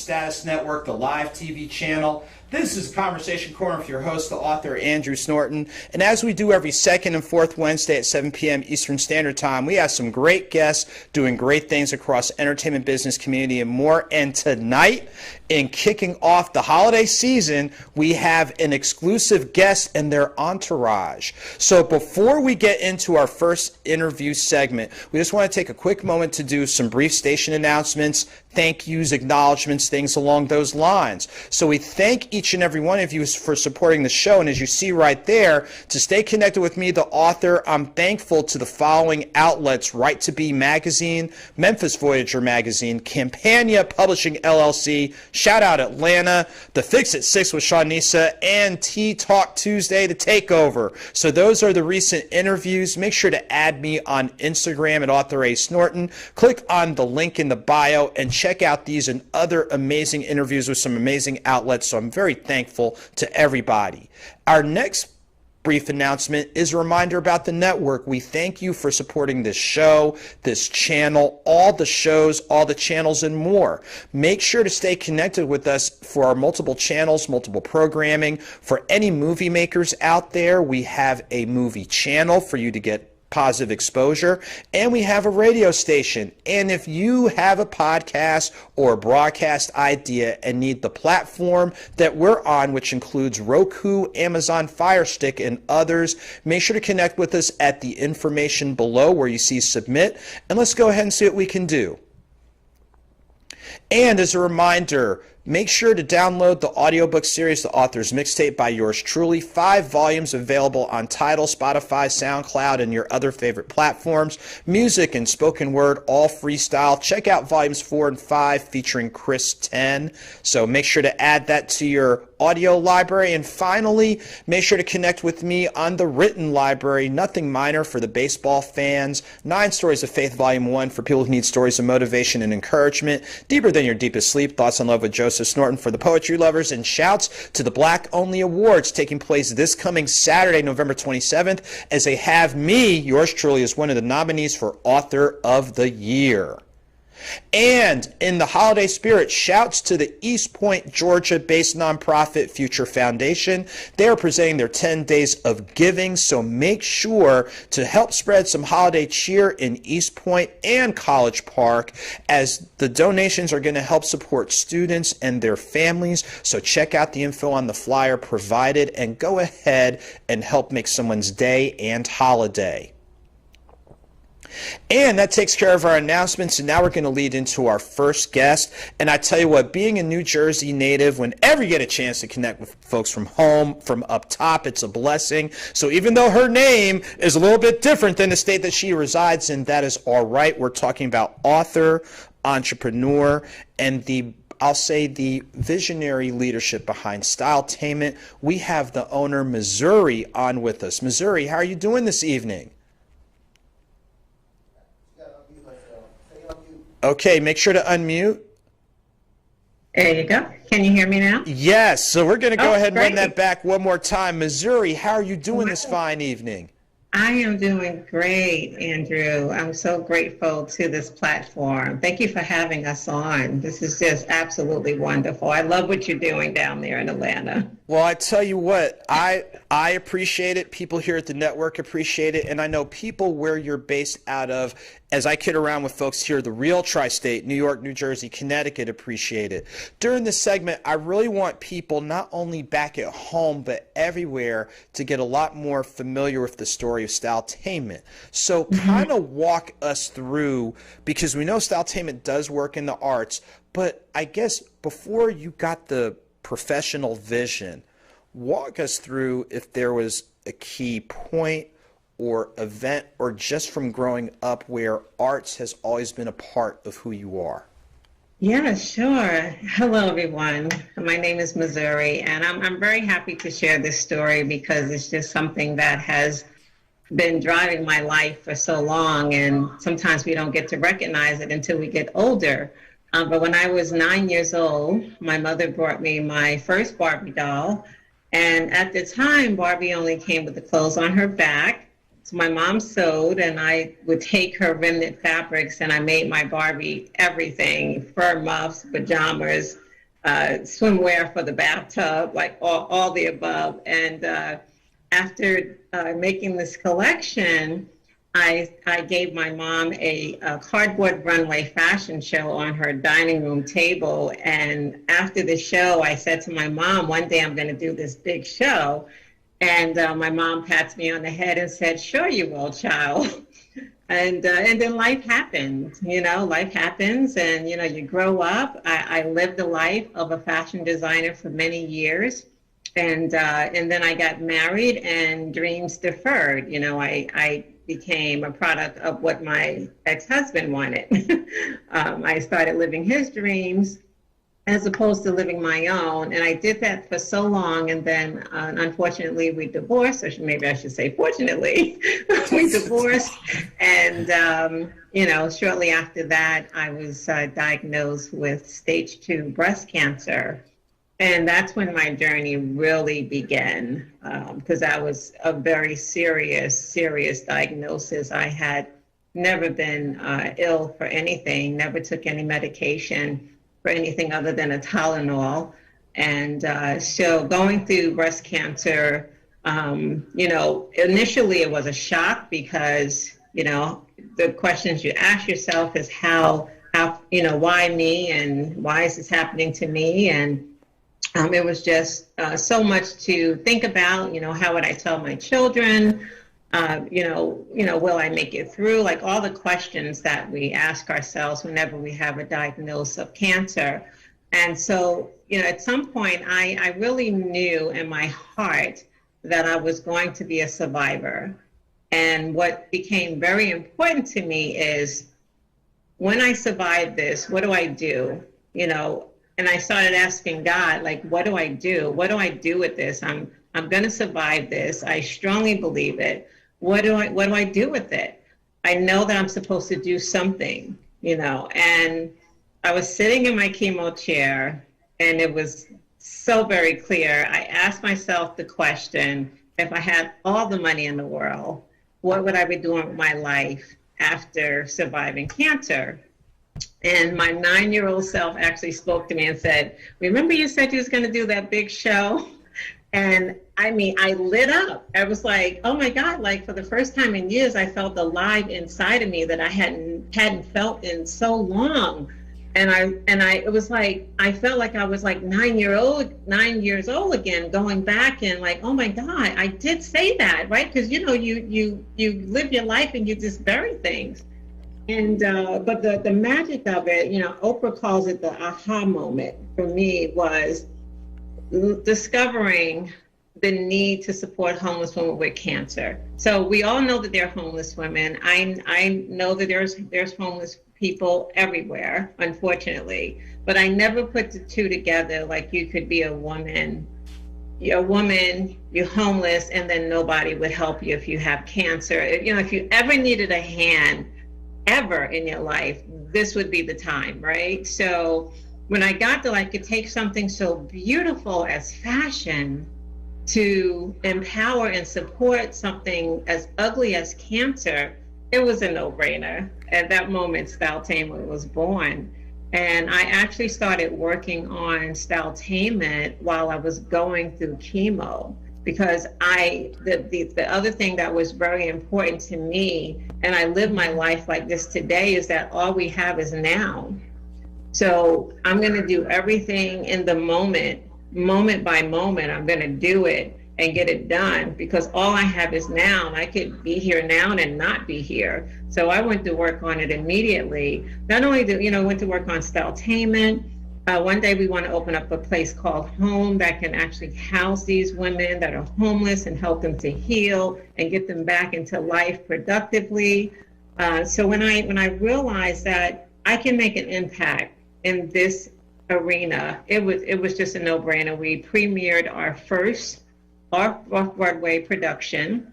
Status Network, the Lyve TV channel. This is Conversation Corner with your host, the author, Andrew Snorton. And as we do every second and fourth Wednesday at 7 p.m. Eastern Standard Time, we have some great guests doing great things across entertainment, business, community, and more. And tonight, in kicking off the holiday season, we have an exclusive guest and their entourage. So before we get into our first interview segment, we just want to take a quick moment to do some brief station announcements, thank yous, acknowledgments, things along those lines. So we thank each and every one of you for supporting the show. And as you see right there, to stay connected with me, the author, I'm thankful to the following outlets: Right to Be Magazine, Memphis Voyager Magazine, Campania Publishing LLC, Shout Out Atlanta, The Fix at 6 with Sean Nisa, and Tea Talk Tuesday, The Takeover. So those are the recent interviews. Make sure to add me on Instagram at Author A. Snorton. Click on the link in the bio and check out these and other amazing interviews with some amazing outlets. So I'm very thankful to everybody. Our next brief announcement is a reminder about the network. We thank you for supporting this show, this channel, all the shows, all the channels, and more. Make sure to stay connected with us for our multiple channels, multiple programming. For any movie makers out there, we have a movie channel for you to get positive exposure, and we have a radio station. And if you have a podcast or a broadcast idea and need the platform that we're on, which includes Roku, Amazon Fire Stick, and others, make sure to connect with us at the information below where you see submit, and let's go ahead and see what we can do. And as a reminder, make sure to download the audiobook series, The Author's Mixtape by yours truly. 5 volumes available on Tidal, Spotify, SoundCloud, and your other favorite platforms. Music and spoken word, all freestyle. Check out volumes 4 and 5 featuring Chris 10. So make sure to add that to your audio library. And finally, make sure to connect with me on the written library, Nothing Minor for the baseball fans, 9 Stories of Faith Volume 1 for people who need stories of motivation and encouragement, Deeper Than Your Deepest Sleep, Thoughts on Love with Joseph Snorton for the poetry lovers, and shouts to the Black Only Awards taking place this coming Saturday, November 27th, as they have me, yours truly, as one of the nominees for Author of the Year. And in the holiday spirit, shouts to the East Point, Georgia-based nonprofit Future Foundation. They are presenting their 10 Days of Giving, so make sure to help spread some holiday cheer in East Point and College Park, as the donations are going to help support students and their families. So check out the info on the flyer provided and go ahead and help make someone's day and holiday. And that takes care of our announcements, and now we're going to lead into our first guest. And I tell you what, being a New Jersey native, whenever you get a chance to connect with folks from home, from up top, it's a blessing. So even though her name is a little bit different than the state that she resides in, that is all right. We're talking about author, entrepreneur, and I'll say the visionary leadership behind Styletainment. We have the owner, Missouri, on with us. Missouri, how are you doing this evening? Okay, make sure to unmute. There you go. Can you hear me now? Yes, so we're going to go ahead and great. run that back one more time. Missouri, how are you doing this fine evening? I am doing great, Andrew. I'm so grateful to this platform. Thank you for having us on. This is just absolutely wonderful. I love what you're doing down there in Atlanta. Well, I tell you what, I appreciate it. People here at the network appreciate it. And I know people where you're based out of, as I kid around with folks here, the real tri-state, New York, New Jersey, Connecticut, appreciate it. During this segment, I really want people not only back at home, but everywhere to get a lot more familiar with the story of Styletainment. So kind of walk us through, because we know Styletainment does work in the arts, but I guess before you got the professional vision, walk us through if there was a key point or event, or just from growing up where arts has always been a part of who you are. Yeah, sure. Hello, everyone. My name is Missouri, and I'm very happy to share this story because it's just something that has been driving my life for so long, and sometimes we don't get to recognize it until we get older. But when I was 9 years old, my mother brought me my first Barbie doll. And at the time, Barbie only came with the clothes on her back. So my mom sewed, and I would take her remnant fabrics, and I made my Barbie everything: fur muffs, pajamas, swimwear for the bathtub, like all the above. And after making this collection, I gave my mom a cardboard runway fashion show on her dining room table. And after the show, I said to my mom, one day I'm going to do this big show. And my mom pats me on the head and said, sure you will, child. And then life happens, life happens, and, you grow up. I lived the life of a fashion designer for many years. And then I got married and dreams deferred. I became a product of what my ex-husband wanted. I started living his dreams as opposed to living my own. And I did that for so long. And then unfortunately we divorced, or maybe I should say fortunately, we divorced. And, shortly after that, I was diagnosed with stage 2 breast cancer. And that's when my journey really began, because that was a very serious diagnosis. I had never been ill for anything, never took any medication for anything other than a Tylenol. And so going through breast cancer, initially it was a shock because, the questions you ask yourself is how, why me, and why is this happening to me? And it was just so much to think about. How would I tell my children? Will I make it through? Like all the questions that we ask ourselves whenever we have a diagnosis of cancer. And so, at some point, I really knew in my heart that I was going to be a survivor. And what became very important to me is, when I survive this, what do I do? And I started asking God, like, what do I do? What do I do with this? I'm going to survive this. I strongly believe it. What do I do with it? I know that I'm supposed to do something, and I was sitting in my chemo chair, and it was so very clear. I asked myself the question, if I had all the money in the world, what would I be doing with my life after surviving cancer? And my 9-year-old self actually spoke to me and said, remember you said you was going to do that big show? And I lit up. I was like, oh my God, like for the first time in years, I felt the Lyve inside of me that I hadn't felt in so long. And it was like, I felt like I was like 9 years old again, going back and like, oh my God, I did say that, right? Because, you live your life and you just bury things. And, but the magic of it, Oprah calls it the aha moment for me, was discovering the need to support homeless women with cancer. So we all know that there are homeless women. I know that there's homeless people everywhere, unfortunately, but I never put the two together. Like you could be a woman, you're homeless, and then nobody would help you if you have cancer. If you ever needed a hand ever in your life, this would be the time, right? So when I got to could take something so beautiful as fashion to empower and support something as ugly as cancer, it was a no-brainer. At that moment, Styletainment was born. And I actually started working on Styletainment while I was going through chemo, because the other thing that was very important to me, and I live my life like this today, is that all we have is now. So I'm going to do everything in the moment by moment. I'm going to do it and get it done, because all I have is now, and I could be here now and not be here. So I went to work on it immediately. Not only went to work on Styletainment. One day we want to open up a place called Home that can actually house these women that are homeless and help them to heal and get them back into life productively. So when I realized that I can make an impact in this arena, it was just a no-brainer. We premiered our first off-Broadway production,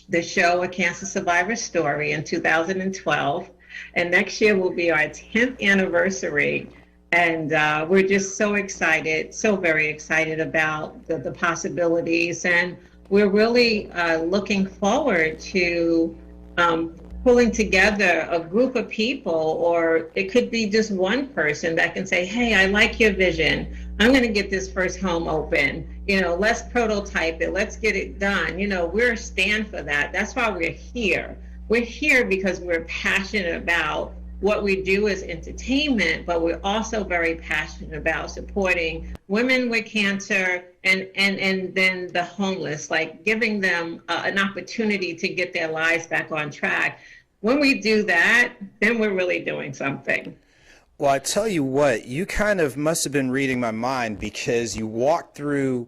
the show A Cancer Survivor Story, in 2012. And next year will be our 10th anniversary. And we're just so excited, so very excited about the possibilities. And we're really looking forward to pulling together a group of people, or it could be just one person that can say, hey, I like your vision. I'm going to get this first home open. Let's prototype it. Let's get it done. We're a stand for that. That's why we're here. We're here because we're passionate about what we do as entertainment, but we're also very passionate about supporting women with cancer and then the homeless, like giving them an opportunity to get their lives back on track. When we do that, then we're really doing something. Well, I tell you what, you kind of must have been reading my mind, because you walked through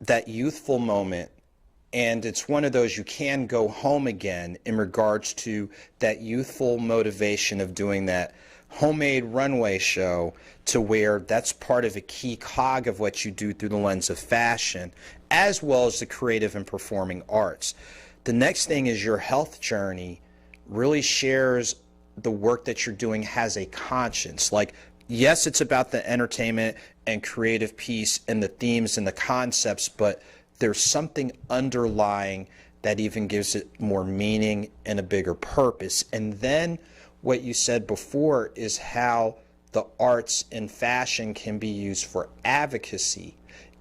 that youthful moment, and it's one of those you can go home again in regards to that youthful motivation of doing that homemade runway show, to where that's part of a key cog of what you do through the lens of fashion, as well as the creative and performing arts. The next thing is your health journey really shares the work that you're doing has a conscience. Like, yes, it's about the entertainment and creative piece and the themes and the concepts, but there's something underlying that even gives it more meaning and a bigger purpose. And then what you said before is how the arts and fashion can be used for advocacy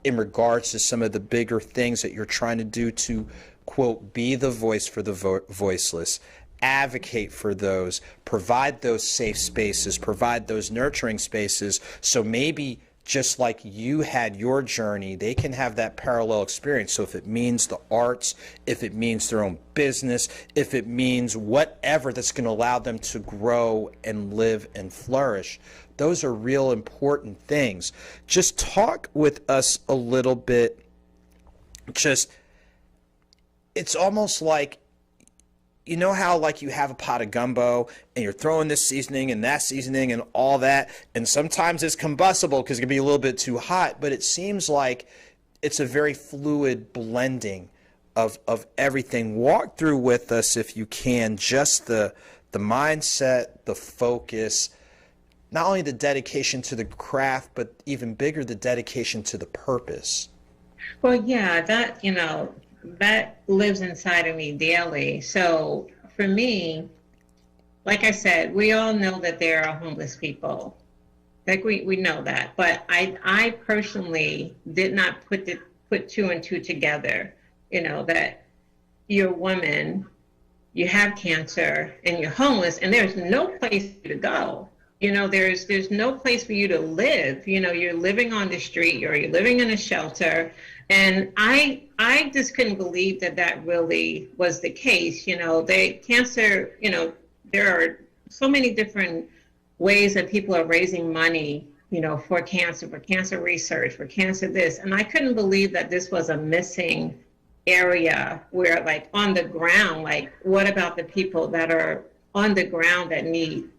in regards to some of the bigger things that you're trying to do to, quote, be the voice for the voiceless, advocate for those, provide those safe spaces, provide those nurturing spaces. So maybe just like you had your journey, they can have that parallel experience. So if it means the arts, if it means their own business, if it means whatever that's going to allow them to grow and live and flourish, those are real important things. Just talk with us a little bit. Just, it's almost like, you know how like you have a pot of gumbo and you're throwing this seasoning and that seasoning and all that, and sometimes it's combustible because it can be a little bit too hot, but it seems like it's a very fluid blending of everything. Walk through with us, if you can, just the mindset, the focus, not only the dedication to the craft, but even bigger, the dedication to the purpose. Well, yeah, that lives inside of me daily. So for me, like I said, we all know that there are homeless people. Like we know that. But I personally did not put two and two together, that you're a woman, you have cancer, and you're homeless, and there's no place for you to go. There's no place for you to live. You're living on the street, or you're living in a shelter. And I just couldn't believe that really was the case. Cancer, there are so many different ways that people are raising money, for cancer research, for cancer this. And I couldn't believe that this was a missing area where, like, on the ground, like, what about the people that are on the ground that need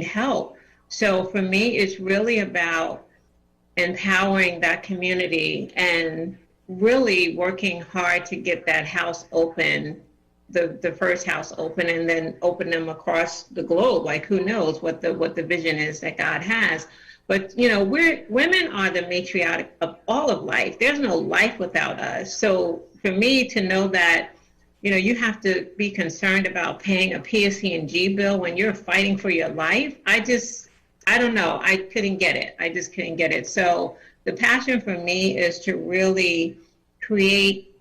help? So for me, it's really about empowering that community and really working hard to get that house open, the first house open, and then open them across the globe. Like, who knows what the vision is that God has. But women are the matriarch of all of life. There's no life without us. So for me to know that, you have to be concerned about paying a PSE&G bill when you're fighting for your life, I don't know. I couldn't get it. I just couldn't get it. So the passion for me is to really create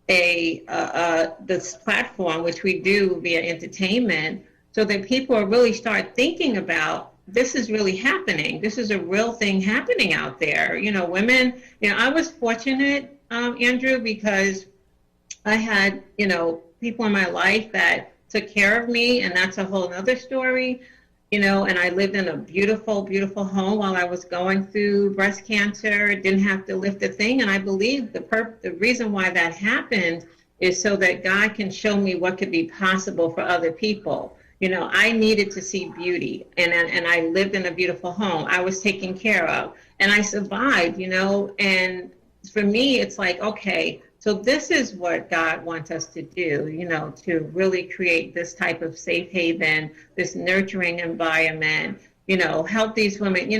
this platform, which we do via entertainment, so that people really start thinking about, this is really happening. This is a real thing happening out there. Women, I was fortunate, Andrew, because I had, people in my life that took care of me, and that's a whole nother story. And I lived in a beautiful, beautiful home while I was going through breast cancer, didn't have to lift a thing. And I believe the reason why that happened is so that God can show me what could be possible for other people. I needed to see beauty, and I lived in a beautiful home. I was taken care of, and I survived, and for me, it's like, okay, so this is what God wants us to do, to really create this type of safe haven, this nurturing environment, help these women.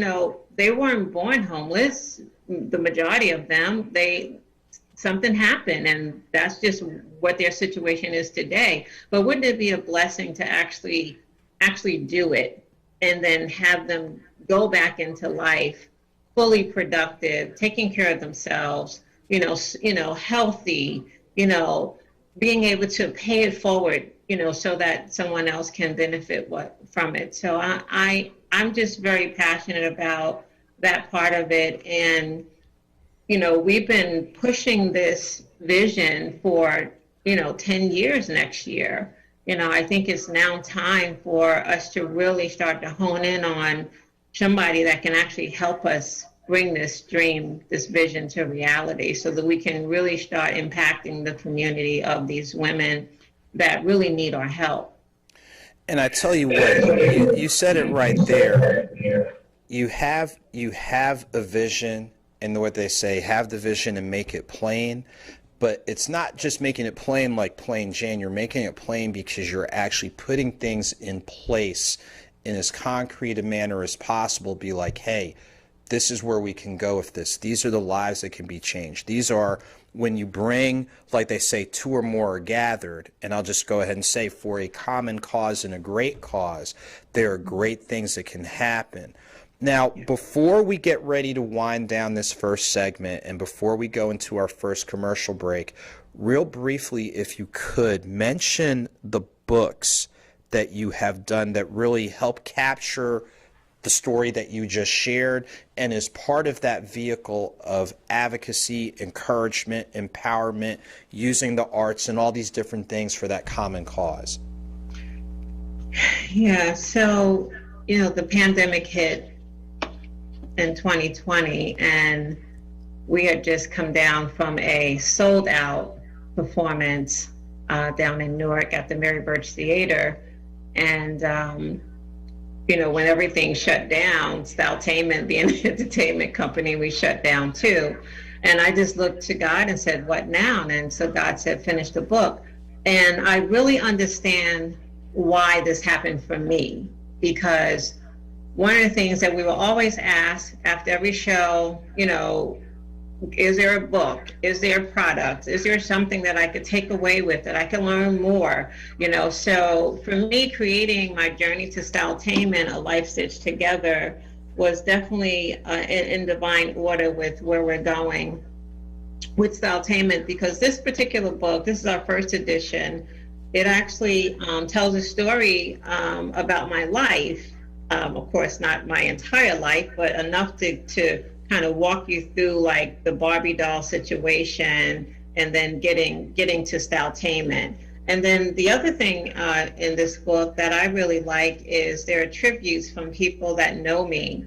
They weren't born homeless, the majority of them. Something happened, and that's just what their situation is today. But wouldn't it be a blessing to actually do it, and then have them go back into life fully productive, taking care of themselves, healthy, being able to pay it forward, so that someone else can benefit from it. So I'm just very passionate about that part of it. And, we've been pushing this vision for, 10 years next year. I think it's now time for us to really start to hone in on somebody that can actually help us bring this dream, this vision to reality, so that we can really start impacting the community of these women that really need our help. And I tell you what, you said it right there. You have a vision, and what they say, have the vision and make it plain. But it's not just making it plain like plain Jane. You're making it plain because you're actually putting things in place in as concrete a manner as possible. Be like, hey, this is where we can go with this. These are the lives that can be changed. These are, when you bring, like they say, two or more are gathered, and I'll just go ahead and say, for a common cause and a great cause, there are great things that can happen. Now, before we get ready to wind down this first segment and before we go into our first commercial break, real briefly, if you could, mention the books that you have done that really help capture the story that you just shared and is part of that vehicle of advocacy, encouragement, empowerment, using the arts and all these different things for that common cause. Yeah, so, the pandemic hit in 2020, and we had just come down from a sold out performance down in Newark at the Mary Birch Theater. And, when everything shut down, Styletainment, the entertainment company, we shut down too. And I just looked to God and said, what now? And so God said, finish the book. And I really understand why this happened for me, because one of the things that we will always ask after every show, is there a book? Is there a product? Is there something that I could take away with, that I can learn more? So for me, creating my journey to Styletainment, A Life Stitched Together, was definitely in divine order with where we're going with Styletainment, because this particular book, this is our first edition. It actually tells a story about my life. Of course, not my entire life, but enough to kind of walk you through like the Barbie doll situation, and then getting to Styletainment. And then the other thing in this book that I really like is there are tributes from people that know me.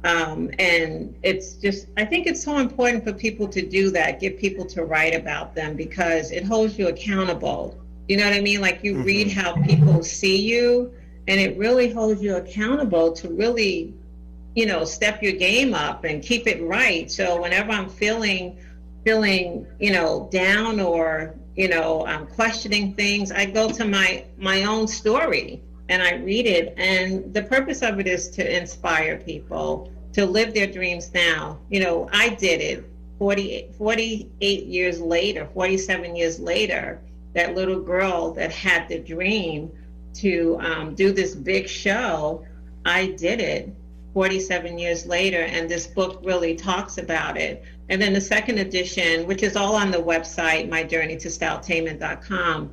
And it's just, I think it's so important for people to do that, get people to write about them, because it holds you accountable. You know what I mean? Like, you read how people see you, and it really holds you accountable to really, step your game up and keep it right. So whenever I'm feeling, down, or, I'm questioning things, I go to my own story and I read it. And the purpose of it is to inspire people to live their dreams now. I did it 48 years later, 47 years later, that little girl that had the dream to do this big show, I did it 47 years later, and this book really talks about it. And then the second edition, which is all on the website, myjourneytostyletainment.com,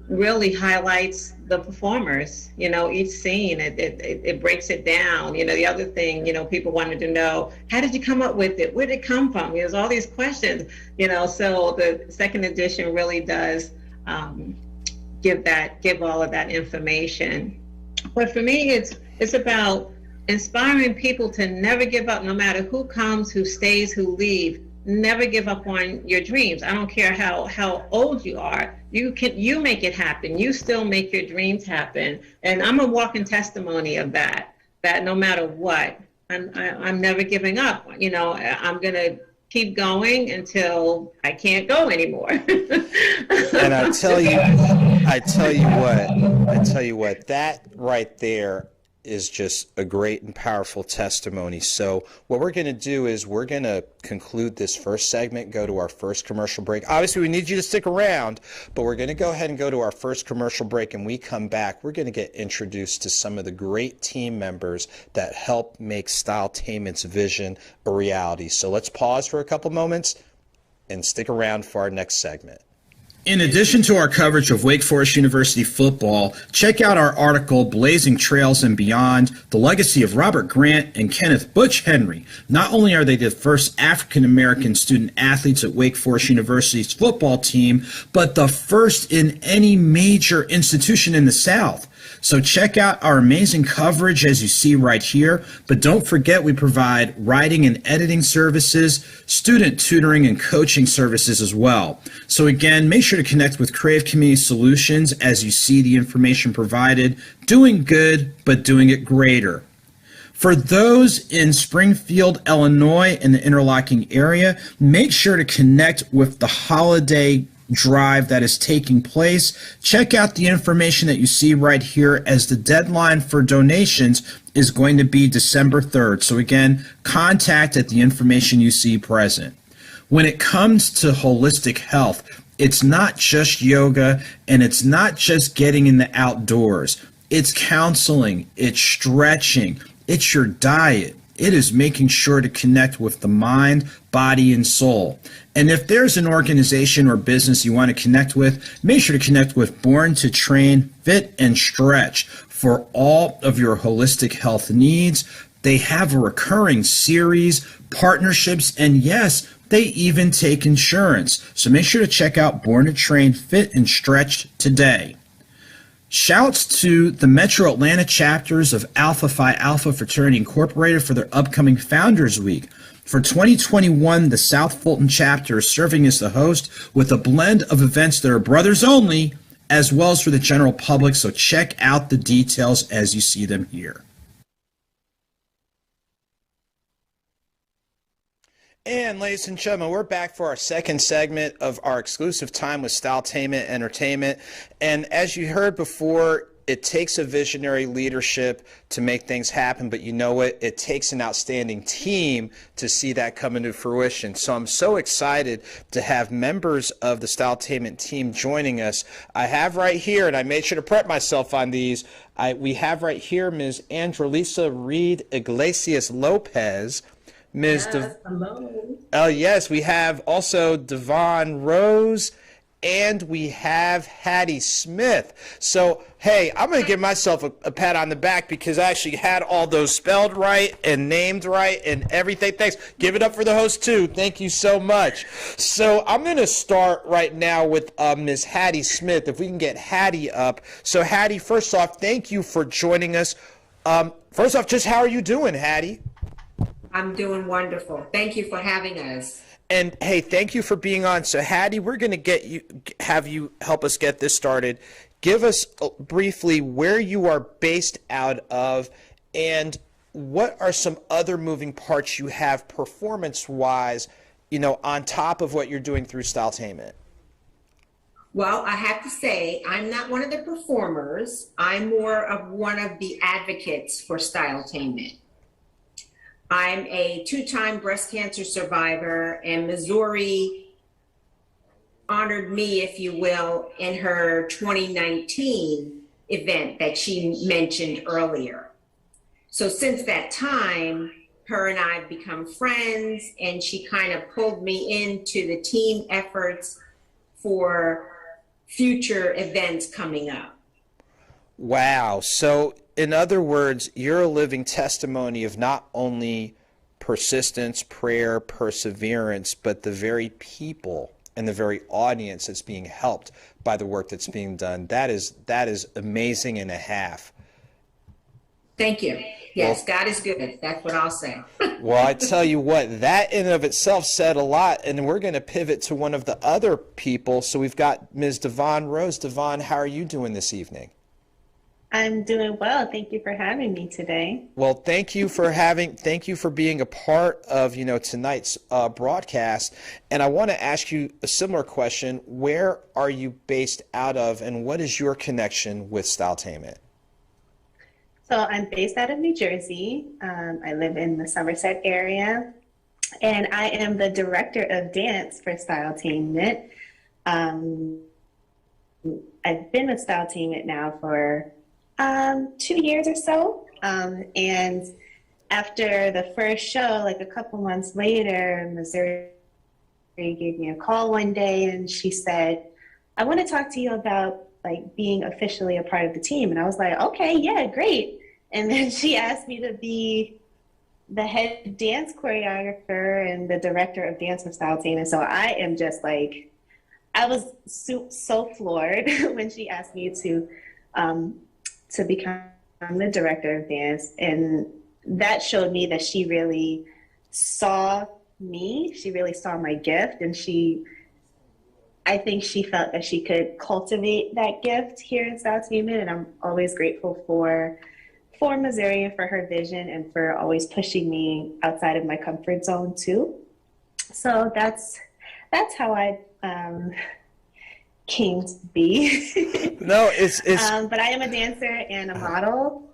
really highlights the performers, each scene, it breaks it down. The other thing, people wanted to know, how did you come up with it? Where did it come from? There's all these questions, so the second edition really does give all of that information. But for me, it's about inspiring people to never give up, no matter who comes, who stays, who leaves. Never give up on your dreams. I don't care how old you are. You make it happen. You still make your dreams happen. And I'm a walking testimony of that no matter what, I'm never giving up. I'm gonna keep going until I can't go anymore. And I tell you what, that right there is just a great and powerful testimony. So what we're going to do is we're going to conclude this first segment, go to our first commercial break. Obviously, we need you to stick around, but we're going to go ahead and go to our first commercial break, and we come back. We're going to get introduced to some of the great team members that help make Styletainment's vision a reality. So let's pause for a couple moments and stick around for our next segment. In addition to our coverage of Wake Forest University football, check out our article, Blazing Trails and Beyond, the legacy of Robert Grant and Kenneth Butch Henry. Not only are they the first African-American student athletes at Wake Forest University's football team, but the first in any major institution in the South. So check out our amazing coverage as you see right here, but don't forget we provide writing and editing services, student tutoring and coaching services as well. So again, make sure to connect with Creative Community Solutions as you see the information provided, doing good, but doing it greater. For those in Springfield, Illinois, in the interlocking area, make sure to connect with the holiday drive that is taking place. Check out the information that you see right here, as the deadline for donations is going to be December 3rd. So again, contact at the information you see present. When it comes to holistic health, it's not just yoga and it's not just getting in the outdoors. It's counseling, it's stretching, it's your diet. It is making sure to connect with the mind, body, and soul. And if there's an organization or business you want to connect with, make sure to connect with Born to Train, Fit, and Stretch for all of your holistic health needs. They have a recurring series, partnerships, and yes, they even take insurance. So make sure to check out Born to Train, Fit, and Stretch today. Shouts to the Metro Atlanta chapters of Alpha Phi Alpha Fraternity Incorporated for their upcoming Founders Week. For 2021, the South Fulton chapter is serving as the host with a blend of events that are brothers only, as well as for the general public, so check out the details as you see them here. And ladies and gentlemen, we're back for our second segment of our exclusive time with Styletainment Entertainment. And as you heard before, it takes a visionary leadership to make things happen, but you know what? It takes an outstanding team to see that come into fruition. So I'm so excited to have members of the Styletainment team joining us. I have right here, and I made sure to prep myself on these, we have right here Ms. Andrelisa Reed Iglesias Lopez, Ms. Yes, hello. Oh, yes, we have also Devon Rose, and we have Hattie Smith. So, hey, I'm going to give myself a pat on the back because I actually had all those spelled right and named right and everything. Thanks. Give it up for the host, too. Thank you so much. So I'm going to start right now with Ms. Hattie Smith, if we can get Hattie up. So, Hattie, first off, thank you for joining us. First off, just how are you doing, Hattie? I'm doing wonderful. Thank you for having us. And hey, thank you for being on. So Hattie, we're going to have you help us get this started. Give us briefly where you are based out of and what are some other moving parts you have performance-wise, you know, on top of what you're doing through Styletainment. Well, I have to say, I'm not one of the performers. I'm more of one of the advocates for Styletainment. I'm a two-time breast cancer survivor, and Missouri honored me, if you will, in her 2019 event that she mentioned earlier. So since that time, her and I have become friends, and she kind of pulled me into the team efforts for future events coming up. Wow. So in other words, you're a living testimony of not only persistence, prayer, perseverance, but the very people and the very audience that's being helped by the work that's being done. That is amazing and a half. Thank you. Yes, God is good. That's what I'll say. Well, I tell you what, that in and of itself said a lot, and we're going to pivot to one of the other people. So we've got Ms. Devon Rose. Devon, how are you doing this evening? I'm doing well. Thank you for having me today. Well, thank you for being a part of, you know, tonight's broadcast. And I want to ask you a similar question. Where are you based out of, and what is your connection with Styletainment? So I'm based out of New Jersey. I live in the Somerset area, and I am the director of dance for Styletainment. I've been with Styletainment now for 2 years or so. And after the first show, like a couple months later, Missouri gave me a call one day and she said, I want to talk to you about like being officially a part of the team. And I was like, okay, yeah, great. And then she asked me to be the head dance choreographer and the director of dance for Styletainment. So I am just like, I was so floored when she asked me to become the director of dance. And that showed me that she really saw me. She really saw my gift. And I think she felt that she could cultivate that gift here in Styletainment. And I'm always grateful for Missouri and for her vision and for always pushing me outside of my comfort zone too. So that's how I came to be. No, it's but I am a dancer and a model.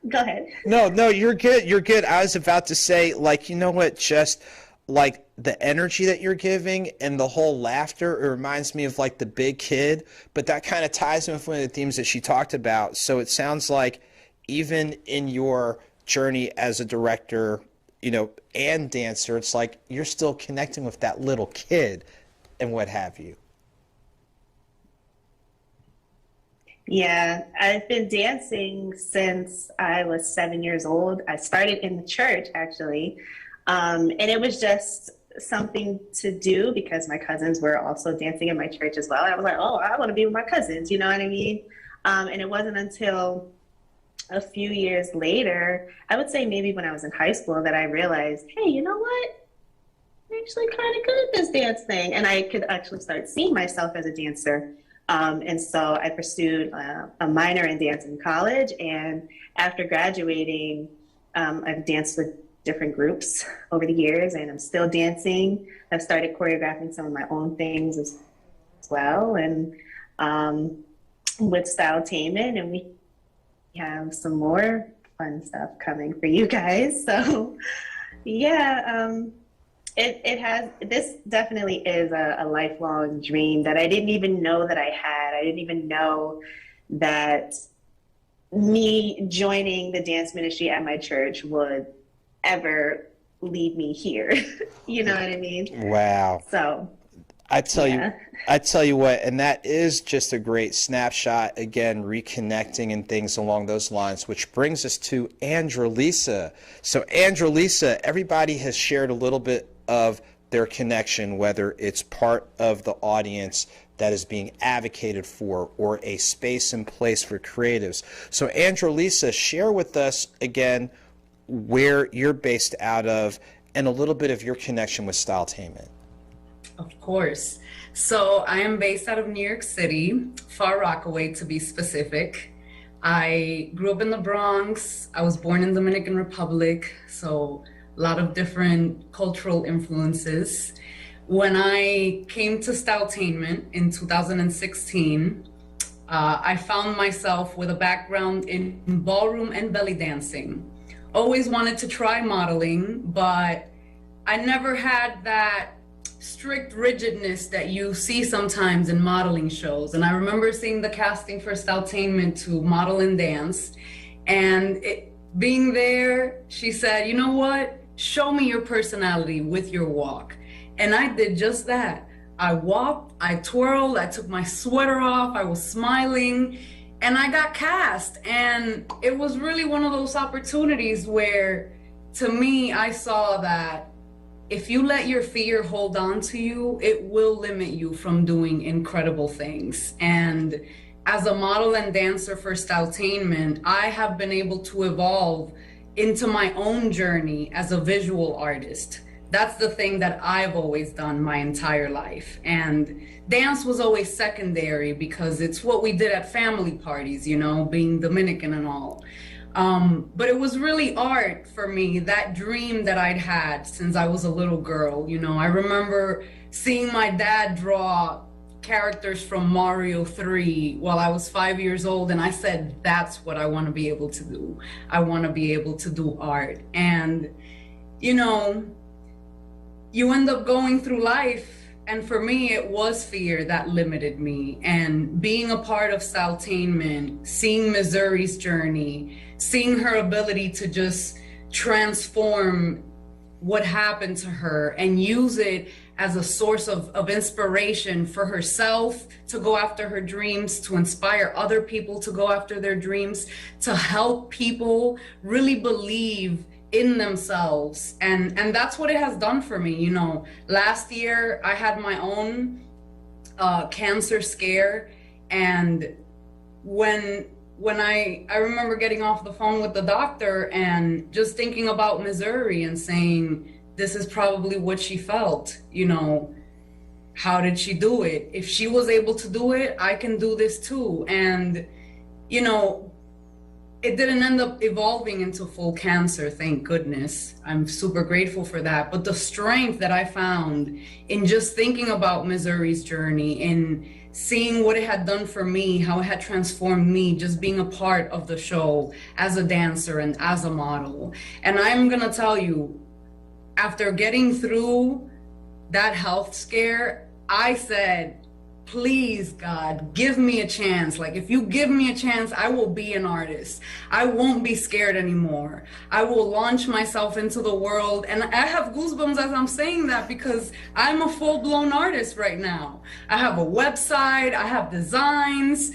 Go ahead. No, you're good. You're good. I was about to say, like, you know what, just like the energy that you're giving and the whole laughter, it reminds me of like the big kid, but that kind of ties in with one of the themes that she talked about. So it sounds like even in your journey as a director, you know, and dancer, it's like you're still connecting with that little kid and what have you. Yeah, I've been dancing since I was 7 years old. I started in the church, actually, and it was just something to do because my cousins were also dancing in my church as well. I was like, oh, I want to be with my cousins, you know what I mean? And it wasn't until a few years later, I would say maybe when I was in high school, that I realized, hey, you know what? I'm actually kind of good at this dance thing. And I could actually start seeing myself as a dancer. And so I pursued a minor in dance in college. And after graduating, I've danced with different groups over the years, and I'm still dancing. I've started choreographing some of my own things as well. And with Styletainment, and we have some more fun stuff coming for you guys. So yeah, this definitely is a lifelong dream that I didn't even know that I had. I didn't even know that me joining the dance ministry at my church would ever lead me here. You know what I mean? Wow. So I tell you what, and that is just a great snapshot, again, reconnecting and things along those lines, which brings us to Andrelisa. So Andrelisa, everybody has shared a little bit of their connection, whether it's part of the audience that is being advocated for or a space and place for creatives. So Andrelisa, share with us again where you're based out of and a little bit of your connection with Styletainment. Of course. So I am based out of New York City, Far Rockaway to be specific. I grew up in the Bronx. I was born in Dominican Republic, so a lot of different cultural influences. When I came to Styletainment in 2016, I found myself with a background in ballroom and belly dancing. Always wanted to try modeling, but I never had that strict rigidness that you see sometimes in modeling shows. And I remember seeing the casting for Styletainment to model and dance. And being there, she said, you know what? Show me your personality with your walk. And I did just that. I walked, I twirled, I took my sweater off, I was smiling, and I got cast. And it was really one of those opportunities where, to me, I saw that if you let your fear hold on to you, it will limit you from doing incredible things. And as a model and dancer for Styletainment, I have been able to evolve into my own journey as a visual artist. That's the thing that I've always done my entire life. And dance was always secondary because it's what we did at family parties, you know, being Dominican and all. But it was really art for me, that dream that I'd had since I was a little girl. You know, I remember seeing my dad draw characters from Mario 3 while I was 5 years old, and I said, that's what I want to be able to do. I want to be able to do art. And, you know, you end up going through life. And for me, it was fear that limited me. And being a part of Styletainment, seeing Missouri's journey, seeing her ability to just transform what happened to her and use it as a source of inspiration for herself to go after her dreams, to inspire other people to go after their dreams, to help people really believe in themselves. And that's what it has done for me. You know, last year I had my own cancer scare, and when I remember getting off the phone with the doctor and just thinking about Missouri and saying, this is probably what she felt, you know, how did she do it? If she was able to do it, I can do this too. And, you know, it didn't end up evolving into full cancer, thank goodness. I'm super grateful for that. But the strength that I found in just thinking about Missouri's journey and seeing what it had done for me, how it had transformed me, just being a part of the show as a dancer and as a model. And I'm gonna tell you, after getting through that health scare, I said, please, God, give me a chance. Like, if you give me a chance, I will be an artist. I won't be scared anymore. I will launch myself into the world. And I have goosebumps as I'm saying that because I'm a full-blown artist right now. I have a website, I have designs,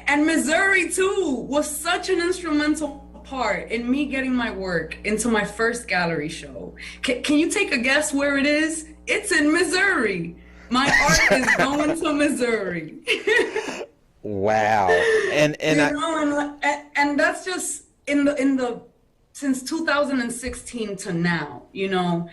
and Missouri too was such an instrumental part in me getting my work into my first gallery show. Can you take a guess where it is? It's in Missouri. My art is going to Missouri. Wow. And and that's just in the since 2016 to now, you know,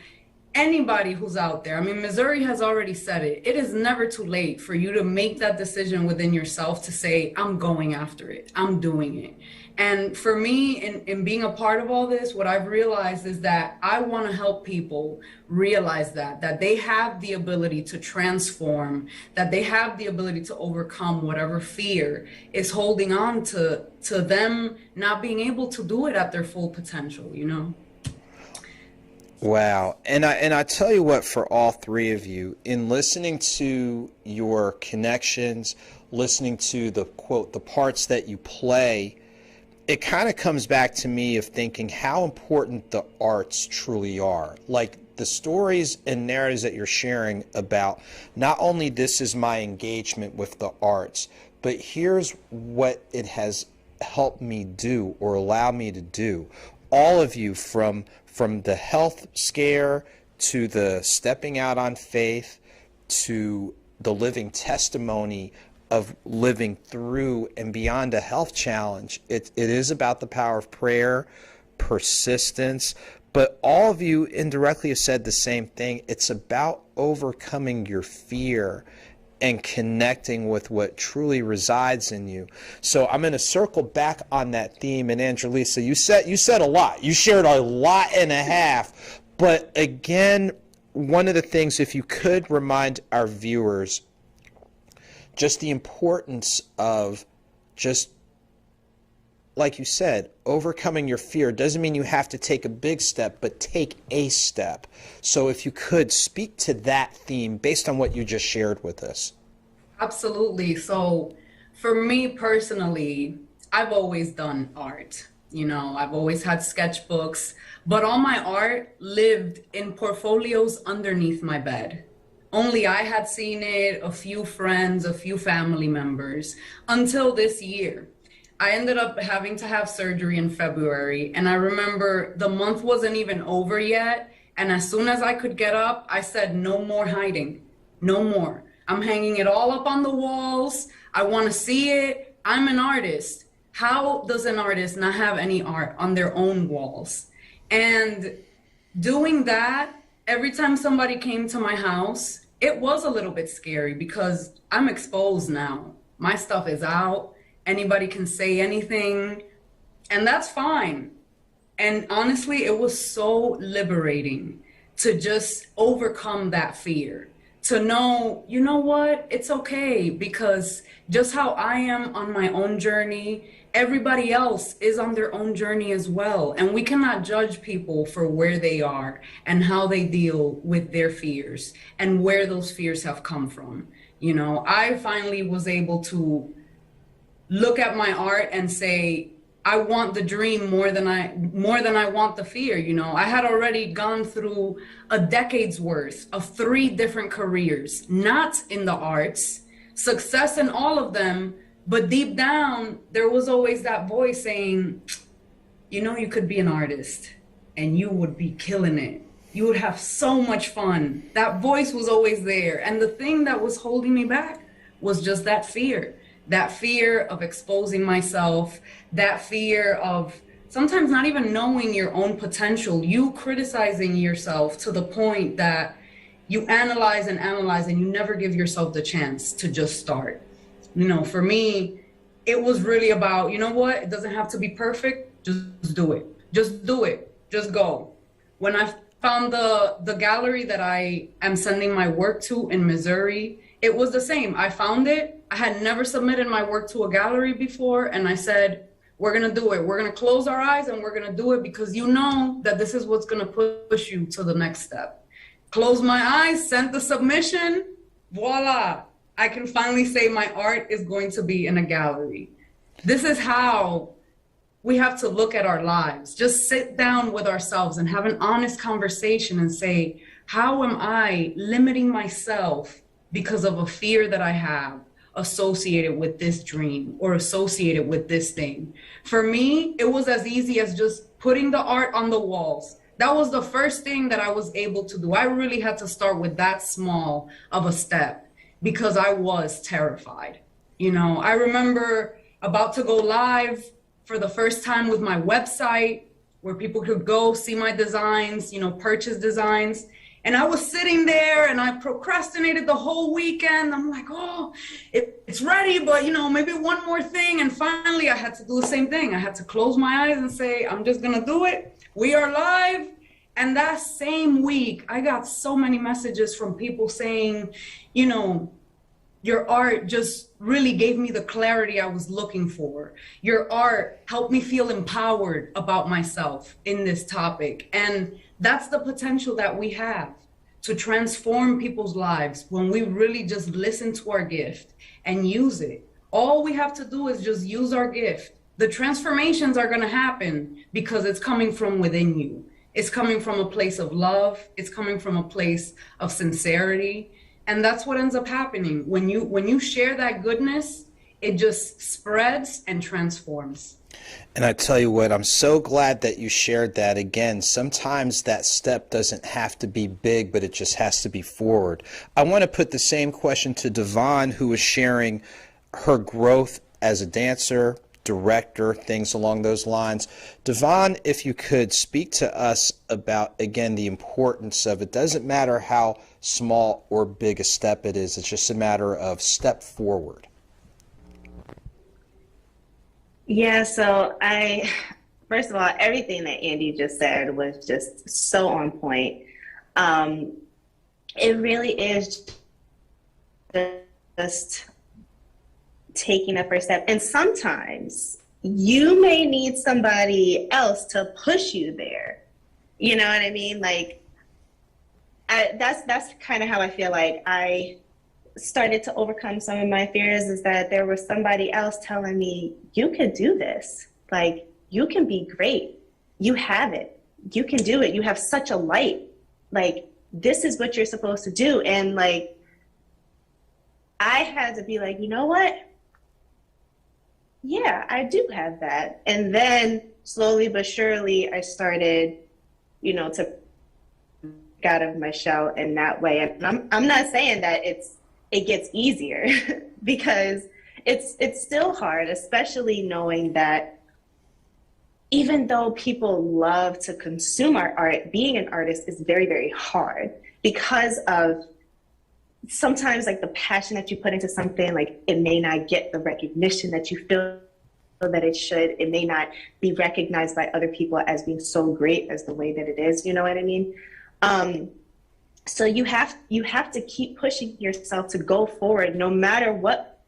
anybody who's out there, I mean, Missouri has already said it. It is never too late for you to make that decision within yourself to say, I'm going after it. I'm doing it. And for me, in being a part of all this, what I've realized is that I want to help people realize that they have the ability to transform, that they have the ability to overcome whatever fear is holding on to them not being able to do it at their full potential, you know? Wow. And I tell you what, for all three of you, in listening to your connections, listening to the quote, the parts that you play, it kind of comes back to me of thinking how important the arts truly are. Like the stories and narratives that you're sharing about, not only this is my engagement with the arts, but here's what it has helped me do or allowed me to do. All of you, from the health scare to the stepping out on faith to the living testimony of living through and beyond a health challenge. It is about the power of prayer, persistence, but all of you indirectly have said the same thing. It's about overcoming your fear and connecting with what truly resides in you. So I'm going to circle back on that theme. And Angelisa, you said a lot. You shared a lot and a half. But again, one of the things, if you could remind our viewers, just the importance of just, like you said, overcoming your fear doesn't mean you have to take a big step, but take a step. So if you could speak to that theme based on what you just shared with us. Absolutely. So for me personally, I've always done art. You know, I've always had sketchbooks, but all my art lived in portfolios underneath my bed. Only I had seen it, a few friends, a few family members, until this year. I ended up having to have surgery in February, and I remember the month wasn't even over yet, and as soon as I could get up, I said, no more hiding, no more. I'm hanging it all up on the walls. I want to see it. I'm an artist. How does an artist not have any art on their own walls? And doing that, every time somebody came to my house, it was a little bit scary because I'm exposed now. My stuff is out. Anybody can say anything, and that's fine. And honestly, it was so liberating to just overcome that fear, to know, you know what, it's okay, because just how I am on my own journey, everybody else is on their own journey as well. And we cannot judge people for where they are and how they deal with their fears and where those fears have come from. You know, I finally was able to look at my art and say, I want the dream more than I want the fear. You know, I had already gone through a decade's worth of 3 different careers, not in the arts, success in all of them, but deep down, there was always that voice saying, you know, you could be an artist and you would be killing it. You would have so much fun. That voice was always there. And the thing that was holding me back was just that fear of exposing myself, that fear of sometimes not even knowing your own potential, you criticizing yourself to the point that you analyze and you never give yourself the chance to just start. You know, for me, it was really about, you know what, it doesn't have to be perfect, just do it. Just do it, just go. When I found the gallery that I am sending my work to in Missouri, it was the same. I found it. I had never submitted my work to a gallery before. And I said, we're going to do it. We're going to close our eyes and we're going to do it because you know that this is what's going to push you to the next step. Close my eyes, sent the submission, voila. I can finally say my art is going to be in a gallery. This is how we have to look at our lives. Just sit down with ourselves and have an honest conversation and say, how am I limiting myself because of a fear that I have associated with this dream or associated with this thing? For me, it was as easy as just putting the art on the walls. That was the first thing that I was able to do. I really had to start with that small of a step because I was terrified. You know, I remember about to go live for the first time with my website where people could go see my designs, you know, purchase designs. And I was sitting there and I procrastinated the whole weekend. I'm like, oh, it's ready, but, you know, maybe one more thing. And finally, I had to do the same thing. I had to close my eyes and say, I'm just going to do it. We are live. And that same week, I got so many messages from people saying, you know, your art just really gave me the clarity I was looking for. Your art helped me feel empowered about myself in this topic. And that's the potential that we have to transform people's lives when we really just listen to our gift and use it. All we have to do is just use our gift. The transformations are going to happen because it's coming from within you. It's coming from a place of love. It's coming from a place of sincerity. And that's what ends up happening. When you share that goodness, it just spreads and transforms. And I tell you what, I'm so glad that you shared that. Again, sometimes that step doesn't have to be big, but it just has to be forward. I want to put the same question to Devon, who was sharing her growth as a dancer, director, things along those lines. Devon, if you could speak to us about, again, the importance of it. Doesn't matter how small or big a step it is. It's just a matter of step forward. Yeah, so first of all, everything that Andy just said was just so on point. It really is just taking a first step. And sometimes you may need somebody else to push you there. You know what I mean? Like, that's kind of how I feel like I started to overcome some of my fears, is that there was somebody else telling me, you can do this. Like, you can be great. You have it. You can do it. You have such a light. Like, this is what you're supposed to do. And like, I had to be like, you know what? Yeah, I do have that. And then slowly but surely I started, you know, to get out of my shell in that way. And I'm not saying that it gets easier because it's still hard, especially knowing that even though people love to consume our art, being an artist is very, very hard because of sometimes like the passion that you put into something, like it may not get the recognition that you feel that it should. It may not be recognized by other people as being so great as the way that it is. You know what I mean? So you have to keep pushing yourself to go forward no matter what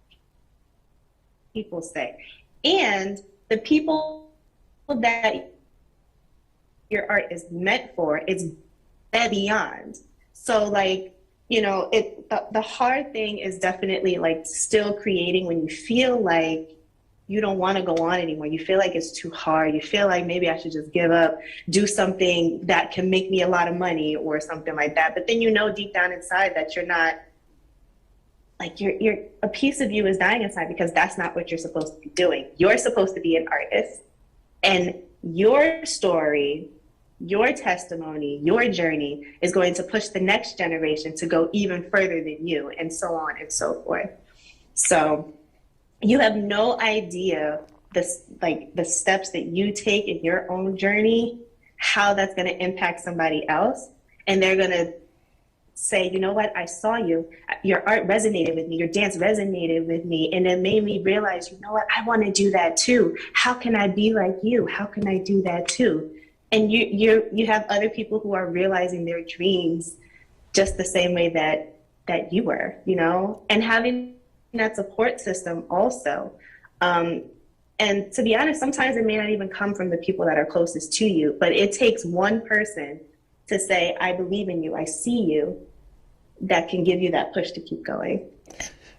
people say. And the people that your art is meant for is beyond. So like, you know, the hard thing is definitely like still creating when you feel like you don't want to go on anymore. You feel like it's too hard. You feel like maybe I should just give up, do something that can make me a lot of money or something like that. But then you know deep down inside that you're not, like you're a piece of you is dying inside, because that's not what you're supposed to be doing. You're supposed to be an artist, and your story, your testimony, your journey is going to push the next generation to go even further than you, and so on and so forth. So you have no idea the steps that you take in your own journey, how that's going to impact somebody else. And they're going to say, you know what, I saw you, your art resonated with me, your dance resonated with me. And it made me realize, you know what, I want to do that too. How can I be like you? How can I do that too? And you have other people who are realizing their dreams just the same way that you were, you know, and having that support system also. And to be honest, sometimes it may not even come from the people that are closest to you, but it takes one person to say, I believe in you, I see you, that can give you that push to keep going.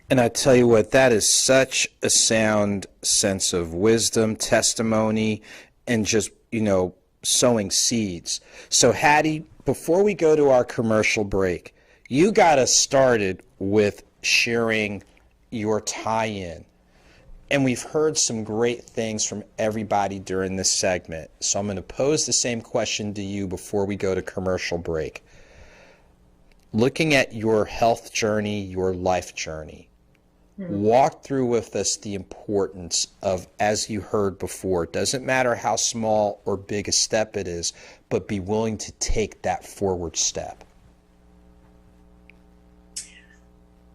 And I tell you what, that is such a sound sense of wisdom, testimony, and just, you know, sowing seeds. So Hattie, before we go to our commercial break, you got us started with sharing your tie-in. And we've heard some great things from everybody during this segment. So I'm going to pose the same question to you before we go to commercial break. Looking at your health journey, your life journey, walk through with us the importance of, as you heard before, it doesn't matter how small or big a step it is, but be willing to take that forward step.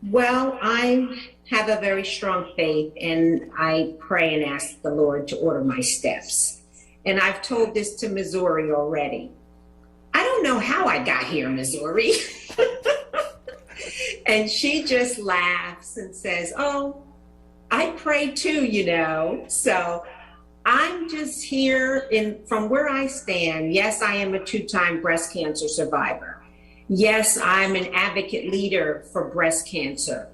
Well, I have a very strong faith, and I pray and ask the Lord to order my steps. And I've told this to Missouri already. I don't know how I got here, Missouri. And she just laughs and says, oh, I pray too, you know. So I'm just here from where I stand. Yes, I am a 2-time breast cancer survivor. Yes, I'm an advocate leader for breast cancer.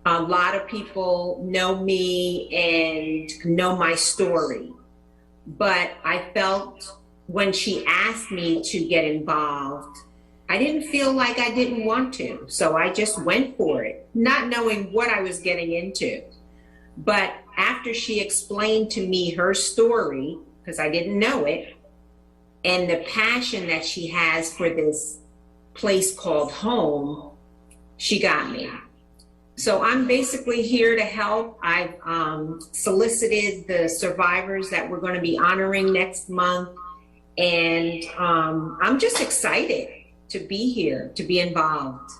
A lot of people know me and know my story. But I felt when she asked me to get involved, I didn't feel like I didn't want to. So I just went for it, not knowing what I was getting into. But after she explained to me her story, because I didn't know it, and the passion that she has for this place called home, she got me. So I'm basically here to help. I've solicited the survivors that we're going to be honoring next month. And I'm just excited to be here, to be involved,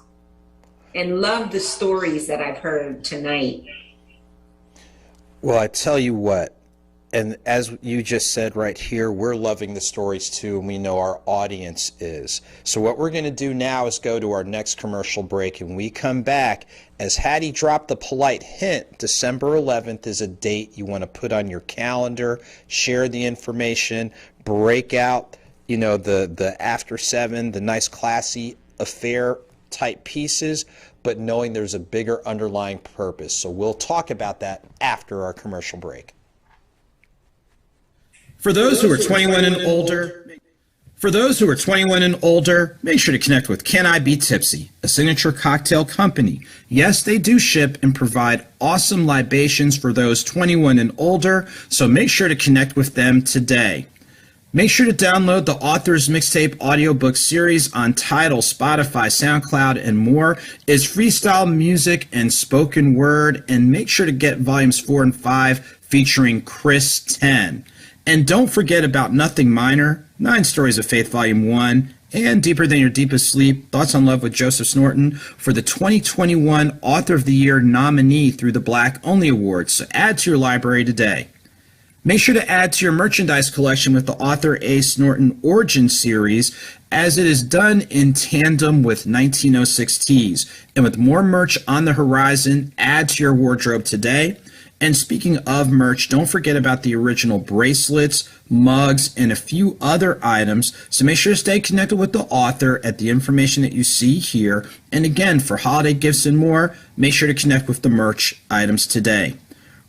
and love the stories that I've heard tonight. Well, I tell you what, and as you just said right here, we're loving the stories too, and we know our audience is. So what we're going to do now is go to our next commercial break, and we come back. As Hattie dropped the polite hint, December 11th is a date you want to put on your calendar, share the information, break out, you know, the after 7, the nice classy affair type pieces, but knowing there's a bigger underlying purpose. So we'll talk about that after our commercial break. For those who are 21 and older, make sure to connect with Can I Be Tipsy, a signature cocktail company. Yes, they do ship and provide awesome libations for those 21 and older, so make sure to connect with them today. Make sure to download the Author's Mixtape audiobook series on Tidal, Spotify, SoundCloud, and more. It's freestyle music and spoken word, and make sure to get volumes 4 and 5 featuring Chris 10. And don't forget about Nothing Minor, 9 Stories of Faith, Volume 1, and Deeper Than Your Deepest Sleep, Thoughts on Love with Joseph Snorton for the 2021 Author of the Year nominee through the Black Only Awards. So add to your library today. Make sure to add to your merchandise collection with the Author A. Snorton Origin Series, as it is done in tandem with 1906 Tees. And with more merch on the horizon, add to your wardrobe today. And speaking of merch, don't forget about the original bracelets, mugs, and a few other items. So make sure to stay connected with the author at the information that you see here. And again, for holiday gifts and more, make sure to connect with the merch items today.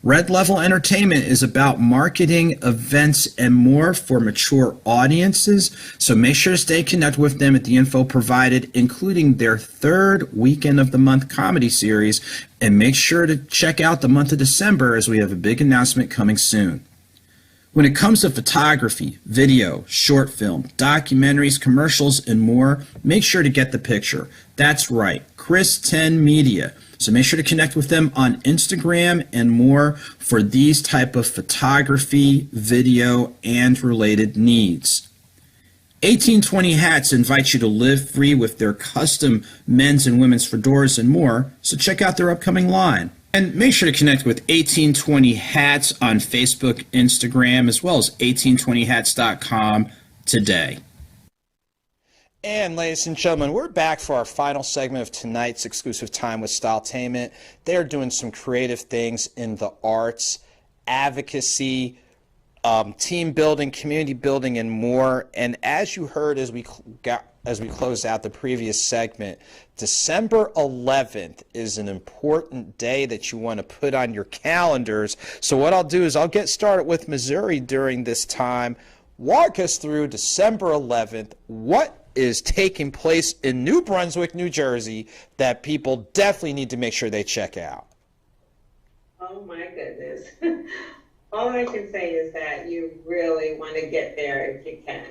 Red Level Entertainment is about marketing, events, and more for mature audiences, so make sure to stay connected with them at the info provided, including their third Weekend of the Month comedy series, and make sure to check out the month of December as we have a big announcement coming soon. When it comes to photography, video, short film, documentaries, commercials, and more, make sure to get the picture. That's right, Chris 10 Media. So make sure to connect with them on Instagram and more for these type of photography, video, and related needs. 1820 Hats invites you to live free with their custom men's and women's fedoras and more, so check out their upcoming line. And make sure to connect with 1820 Hats on Facebook, Instagram, as well as 1820hats.com today. And ladies and gentlemen, we're back for our final segment of tonight's exclusive time with Styletainment. They're doing some creative things in the arts, advocacy, team building, community building, and more. And as you heard as we closed out the previous segment, December 11th is an important day that you want to put on your calendars. So what I'll do is I'll get started with Missouri during this time. Walk us through December 11th. What is taking place in New Brunswick, New Jersey, that people definitely need to make sure they check out? Oh my goodness. All I can say is that you really want to get there if you can.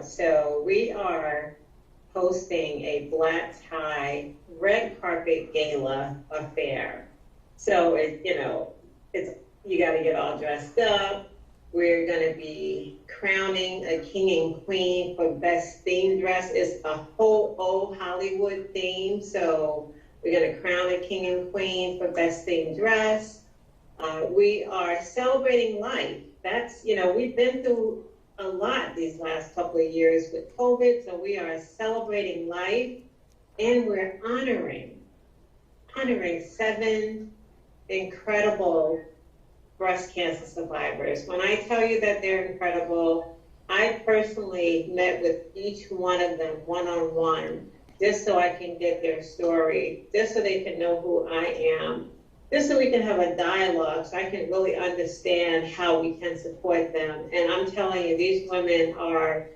So we are hosting a black tie red carpet gala affair. So you got to get all dressed up. We're going to be crowning a king and queen for best theme dress. It's a whole old Hollywood theme. So we're going to crown a king and queen for best theme dress. We are celebrating life. That's, we've been through a lot these last couple of years with COVID. So we are celebrating life, and we're honoring 7 incredible breast cancer survivors. When I tell you that they're incredible, I personally met with each one of them one-on-one, just so I can get their story, just so they can know who I am, just so we can have a dialogue, so I can really understand how we can support them. And I'm telling you, these women are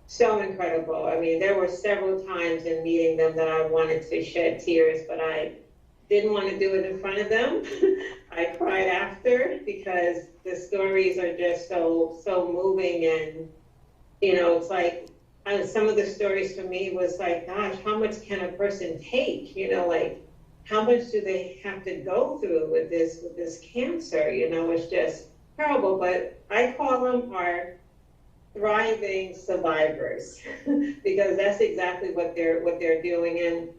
so incredible. I mean, there were several times in meeting them that I wanted to shed tears, but I didn't want to do it in front of them. I cried after, because the stories are just so moving. And, it's like, some of the stories for me was like, gosh, how much can a person take? How much do they have to go through with this cancer? It's just terrible. But I call them our thriving survivors, because that's exactly what they're doing. And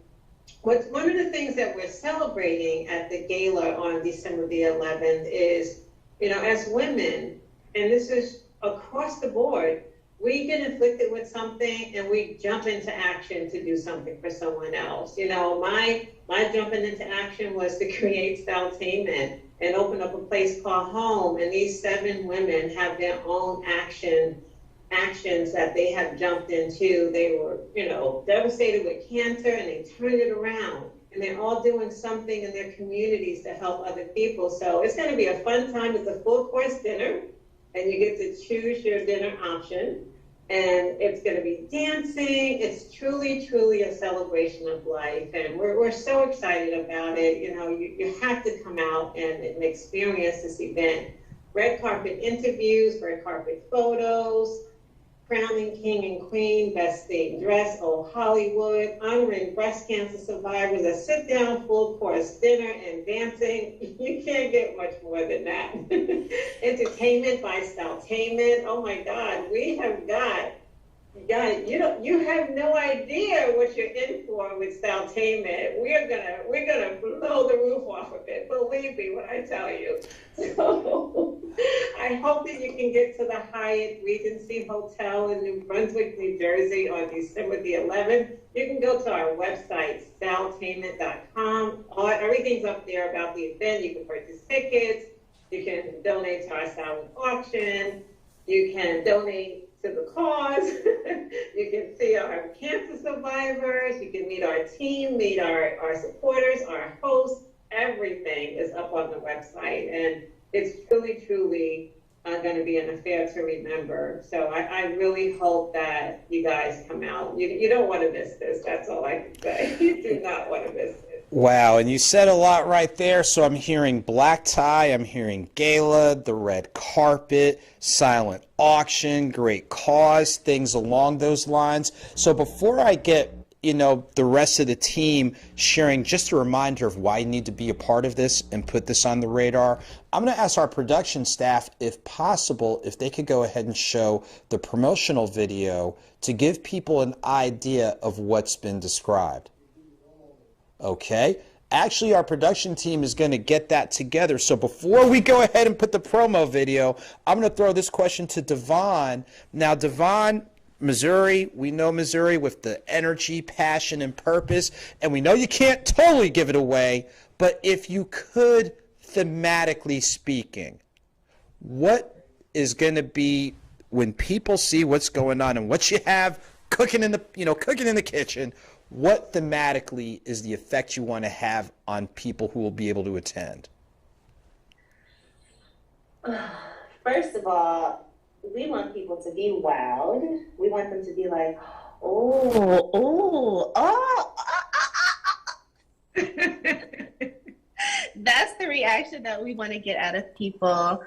one of the things that we're celebrating at the gala on December the 11th is, as women, and this is across the board, we get inflicted with something and we jump into action to do something for someone else. My jumping into action was to create Styletainment and open up a place called Home. And these 7 women have their own actions that they have jumped into. They were, devastated with cancer, and they turned it around. And they're all doing something in their communities to help other people. So it's going to be a fun time. It's a full course dinner, and you get to choose your dinner option. And it's going to be dancing. It's truly, truly a celebration of life. And we're so excited about it. You have to come out and experience this event. Red carpet interviews, red carpet photos, crowning king and queen, best theme dress, old Hollywood, honoring breast cancer survivors, a sit-down full-course dinner, and dancing. You can't get much more than that. Entertainment by Styletainment. Oh my God, we have got Guys, you have no idea what you're in for with Styletainment. We're gonna blow the roof off of it. Believe me when I tell you. So I hope that you can get to the Hyatt Regency Hotel in New Brunswick, New Jersey on December the 11th. You can go to our website, styletainment.com. Everything's up there about the event. You can purchase tickets. You can donate to our silent auction. You can donate to the cause. You can see our cancer survivors. You can meet our team, meet our supporters, our hosts. Everything is up on the website, and it's truly, truly going to be an affair to remember. So I really hope that you guys come out. You don't want to miss this. That's all I can say. You do not want to miss this. Wow, and you said a lot right there. So I'm hearing black tie, I'm hearing gala, the red carpet, silent auction, great cause, things along those lines. So before I get, the rest of the team sharing just a reminder of why you need to be a part of this and put this on the radar, I'm going to ask our production staff, if possible, if they could go ahead and show the promotional video to give people an idea of what's been described. Okay, actually our production team is going to get that together. So before we go ahead and put the promo video, I'm going to throw this question to Devon. Now, Devon, Missouri, we know Missouri with the energy, passion, and purpose, and we know you can't totally give it away, but if you could, thematically speaking, what is going to be, when people see what's going on and what you have cooking in the kitchen, what thematically is the effect you want to have on people who will be able to attend? First of all, we want people to be wowed. We want them to be like, oh. That's the reaction that we want to get out of people.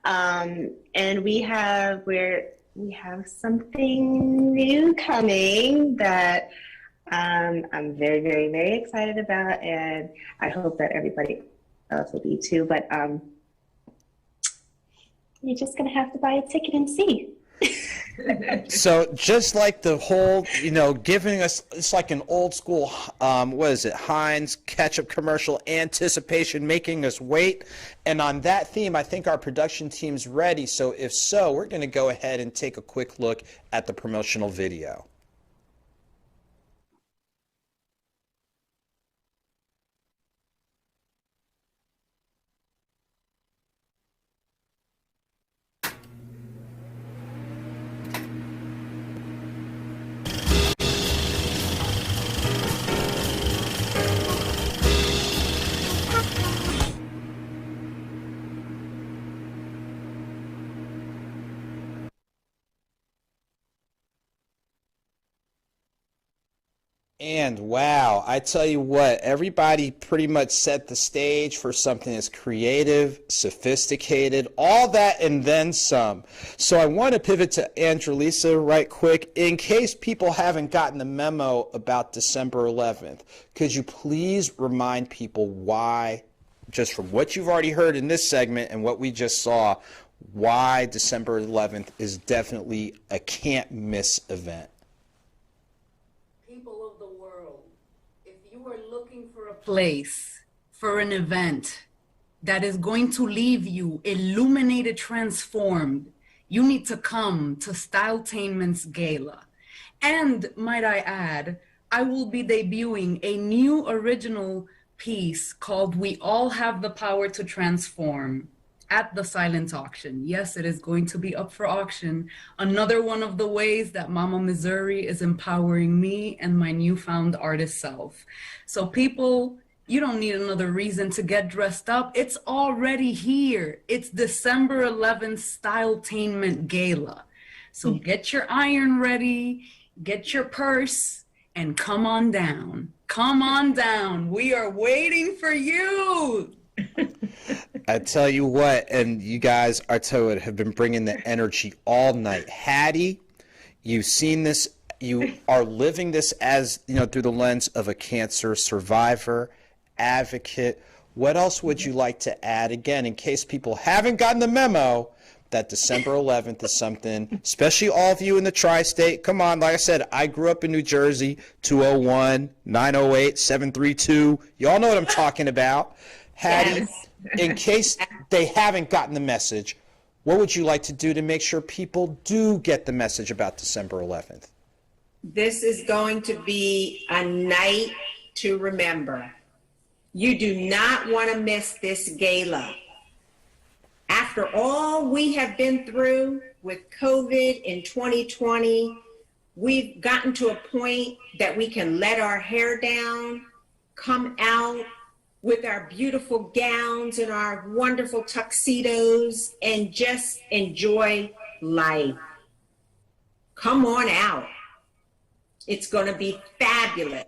And we have something new coming that I'm very, very, very excited about, and I hope that everybody else will be too. But you're just gonna have to buy a ticket and see. So just like the whole, giving us, it's like an old school, Heinz ketchup commercial, anticipation, making us wait. And on that theme, I think our production team's ready. So if so, we're going to go ahead and take a quick look at the promotional video. And wow, I tell you what, everybody pretty much set the stage for something that's creative, sophisticated, all that and then some. So I want to pivot to Angelisa right quick. In case people haven't gotten the memo about December 11th, could you please remind people why, just from what you've already heard in this segment and what we just saw, why December 11th is definitely a can't miss event? Place for an event that is going to leave you illuminated, transformed, you need to come to Styletainment's gala. And might I add, I will be debuting a new original piece called We All Have the Power to Transform at the silent auction. Yes, it is going to be up for auction. Another one of the ways that Mama Missouri is empowering me and my newfound artist self. So people, you don't need another reason to get dressed up. It's already here. It's December 11th Styletainment Gala. So get your iron ready, get your purse, and come on down. Come on down. We are waiting for you. I tell you what, and you guys, I tell you what, have been bringing the energy all night. Hattie, you've seen this, you are living this as, through the lens of a cancer survivor, advocate. What else would you like to add, again, in case people haven't gotten the memo, that December 11th is something, especially all of you in the tri-state. Come on, like I said, I grew up in New Jersey, 201, 908, 732. You all know what I'm talking about. Hattie, in case they haven't gotten the message, what would you like to do to make sure people do get the message about December 11th? This is going to be a night to remember. You do not want to miss this gala. After all we have been through with COVID in 2020, we've gotten to a point that we can let our hair down, come out with our beautiful gowns and our wonderful tuxedos, and just enjoy life. Come on out. It's going to be fabulous.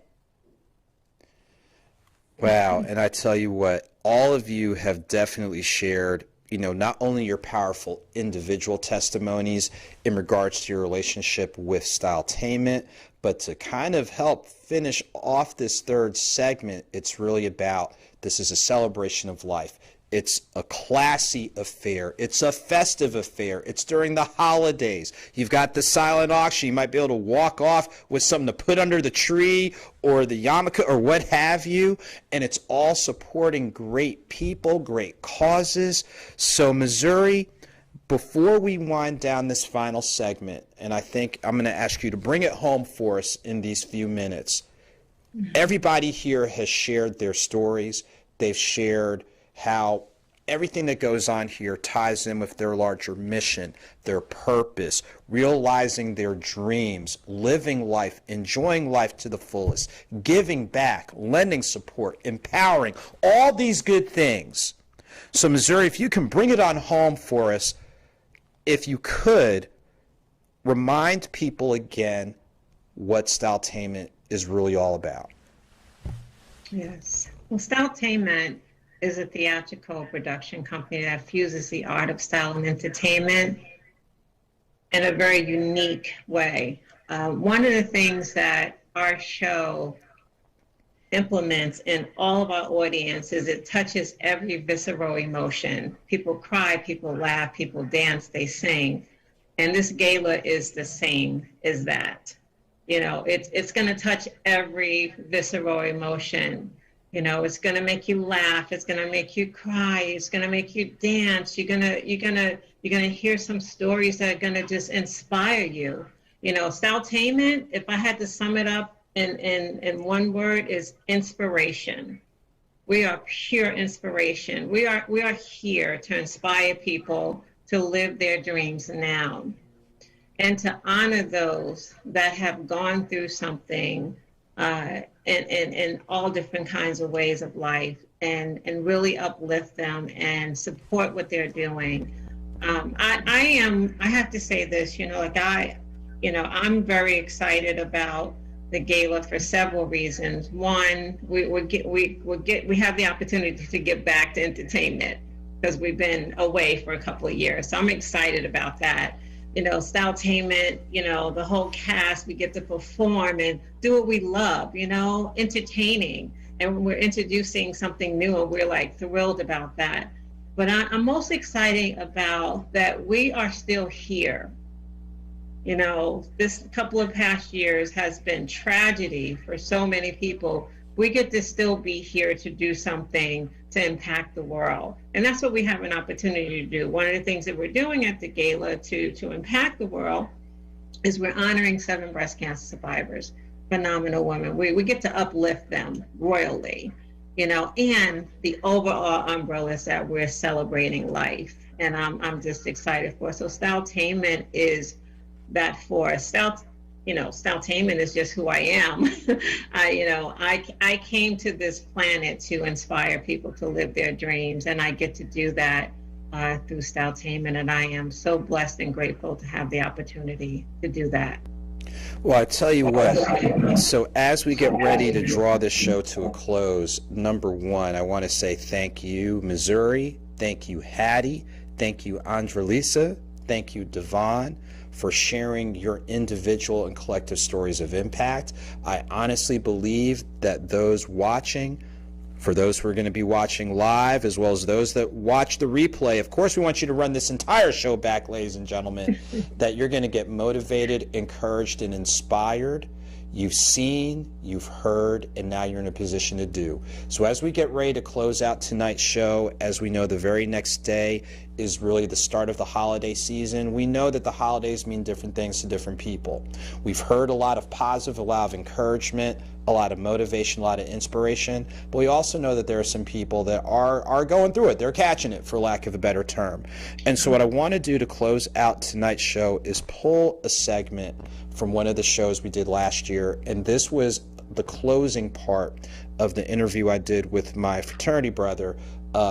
Wow, and I tell you what, all of you have definitely shared, not only your powerful individual testimonies in regards to your relationship with Styletainment, but to kind of help finish off this third segment, it's really about this is a celebration of life. It's a classy affair. It's a festive affair. It's during the holidays. You've got the silent auction. You might be able to walk off with something to put under the tree or the yarmulke or what have you. And it's all supporting great people, great causes. So Missouri, before we wind down this final segment, and I think I'm going to ask you to bring it home for us in these few minutes. Everybody here has shared their stories. They've shared how everything that goes on here ties in with their larger mission, their purpose, realizing their dreams, living life, enjoying life to the fullest, giving back, lending support, empowering, all these good things. So Missouri, if you can bring it on home for us, if you could, remind people again what Styletainment is really all about. Yes. Well, Styletainment is a theatrical production company that fuses the art of style and entertainment in a very unique way. One of the things that our show implements in all of our audiences, it touches every visceral emotion. People cry, people laugh, people dance, they sing. And this gala is the same as that. It's going to touch every visceral emotion. It's going to make you laugh. It's going to make you cry. It's going to make you dance. You're going to hear some stories that are going to just inspire you. Styletainment, if I had to sum it up in one word, is inspiration. We are pure inspiration. We are here to inspire people to live their dreams now and to honor those that have gone through something in all different kinds of ways of life, and really uplift them and support what they're doing. I have to say this, I'm very excited about the gala for several reasons. One, we have the opportunity to get back to entertainment because we've been away for a couple of years. So I'm excited about that. Styletainment, the whole cast, we get to perform and do what we love, entertaining. And we're introducing something new, and we're thrilled about that. But I'm most excited about that we are still here. This couple of past years has been tragedy for so many people. We get to still be here to do something to impact the world. And that's what we have an opportunity to do. One of the things that we're doing at the gala to impact the world is we're honoring 7 breast cancer survivors, phenomenal women. We get to uplift them royally, and the overall umbrella is that we're celebrating life. And I'm just excited for it. So Styletainment is that for us. Styletainment is just who I am. I came to this planet to inspire people to live their dreams, and I get to do that through Styletainment, and I am so blessed and grateful to have the opportunity to do that. Well, I tell you what, so as we get ready to draw this show to a close, number one, I want to say thank you, Missouri. Thank you, Hattie. Thank you, Andrelisa. Thank you, Devon, for sharing your individual and collective stories of impact. I honestly believe that those watching For those who are going to be watching live, as well as those that watch the replay, of course, we want you to run this entire show back, ladies and gentlemen, that you're going to get motivated, encouraged, and inspired. You've seen, you've heard, and now you're in a position to do. So as we get ready to close out tonight's show, as we know the very next day is really the start of the holiday season, we know that the holidays mean different things to different people. We've heard a lot of positive, a lot of encouragement, a lot of motivation, a lot of inspiration, but we also know that there are some people that are going through it. They're catching it, for lack of a better term. And so what I want to do to close out tonight's show is pull a segment from one of the shows we did last year, and this was the closing part of the interview I did with my fraternity brother,